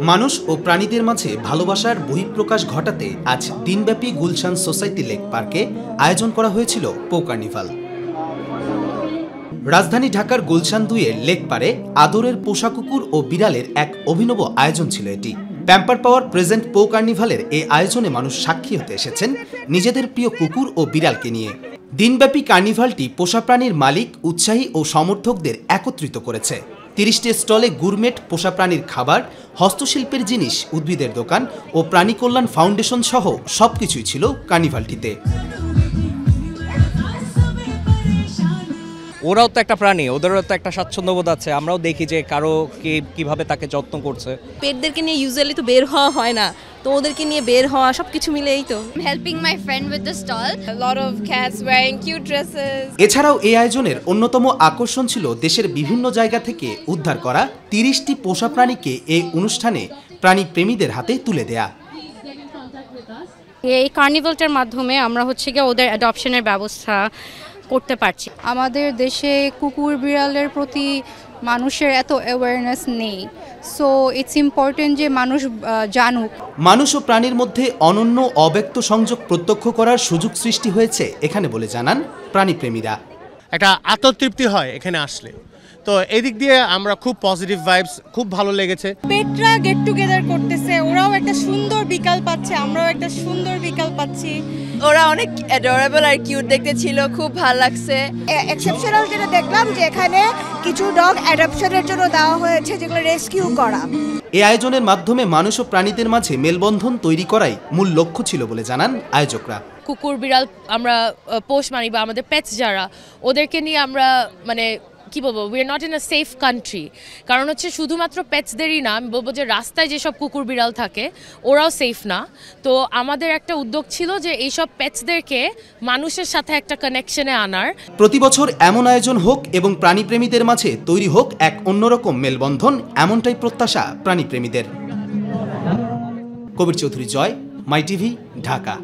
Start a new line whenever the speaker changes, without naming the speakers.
মানুষ ও প্রাণীদের মাঝে ভালোবাসার বহিঃপ্রকাশ ঘটাতে আজ দিনব্যাপী গুলশান সোসাইটি লেক পার্কে আয়োজন করা হয়েছিল পো কার্নিভাল। রাজধানী ঢাকার গুলশান ২-এর লেক পারে আদরের পোষা কুকুর ও বিড়ালের এক অভিনব আয়োজন ছিল এটি। প্যাম্পার পাওয়ার প্রেজেন্ট পো কার্নিভালের এই আয়োজনে মানুষ সাক্ষী হতে এসেছেন নিজেদের প্রিয় কুকুর ও বিড়ালকে নিয়ে। দিনব্যাপী কার্নিভালটি পোষা প্রাণীর মালিক, উৎসাহী ও সমর্থকদের একত্রিত করেছে। ৩০টি স্টলে গুরমেট পোষা প্রাণীর খাবার, হস্তশিল্পের জিনিস, উদ্ভিদের দোকান ও প্রাণী কল্যাণ ফাউন্ডেশন সহ সবকিছুই ছিল কার্নিভালটিতে।
ওরাও তো একটা প্রাণী, ওদেরও তো একটা স্বাচ্ছন্দ্যবোধ আছে। আমরাও দেখি যে কারো কিভাবে তাকে যত্ন করছে।
পেটদেরকে নিয়ে ইউজুয়ালি তো বের হওয়া হয় না, তো ওদেরকে নিয়ে বের হওয়া সবকিছু মিলেই তো।
Helping my friend with the stall, a lot of cats wearing cute dresses।
এছাড়াও এই আয়োজনের অন্যতম আকর্ষণ ছিল দেশের বিভিন্ন জায়গা থেকে উদ্ধার করা ৩০টি পোষা প্রাণীকে এই অনুষ্ঠানে প্রাণী প্রেমীদের হাতে তুলে দেয়া।
এই কার্নিভালটার মাধ্যমে আমরা ওদের অ্যাডপশনের ব্যবস্থা করতে পারছি।
আমাদের দেশে কুকুর বিড়ালের প্রতি মানুষের এত অ্যাওয়ারনেস নেই, সো ইটস ইম্পর্টেন্ট যে মানুষ জানুক।
মানুষ ও প্রাণীর মধ্যে অনন্য অব্যক্ত সংযোগ প্রত্যক্ষ করার সুযোগ সৃষ্টি হয়েছে এখানে বলে জানান প্রাণীপ্রেমীরা।
একটা আত্মতৃপ্তি হয় এখানে আসলে, তো এদিক দিয়ে আমরা খুব পজিটিভ ভাইবস, খুব ভালো লেগেছে।
পেটরা গেট টুগেদার করতেছে, ওরাও একটা সুন্দর বিকাল পাচ্ছে, আমরাও একটা সুন্দর বিকাল পাচ্ছি।
ওরা অনেক অ্যাডোরেবল আর কিউট দেখতে ছিল, খুব ভালো লাগছে।
এক্সেপশনাল যেটা দেখলাম যে এখানে কিছু ডগ অ্যাডপশনের জন্য দেওয়া হয়েছে, যেগুলো রেস্কিউ করা।
এই আয়োজনের মাধ্যমে মানুষ ও প্রাণীদের মাঝে মেলবন্ধন তৈরি করাই মূল লক্ষ্য ছিল বলে জানান আয়োজকরা।
কুকুর বিড়াল আমরা পোষ মানি বা আমাদের পেটস যারা, ওদেরকে নিয়ে আমরা কি বলবো, we are not in a safe country. কারণ শুধুমাত্র পেটসদেরই না, আমি বলবো যে রাস্তায় যেসব কুকুর বিড়াল থাকে ওরাও সেফ না। তো আমাদের একটা উদ্যোগ ছিল যে এইসব পেটসদেরকে মানুষের সাথে একটা কানেকশনে আনার।
প্রতি বছর এমন আয়োজন হোক এবং প্রাণীপ্রেমীদের মাঝে তৈরি হোক এক অন্যরকম মেলবন্ধন, এমনটাই প্রত্যাশা প্রাণীপ্রেমীদের। কবির চৌধুরী জয়, মাই টিভি, ঢাকা।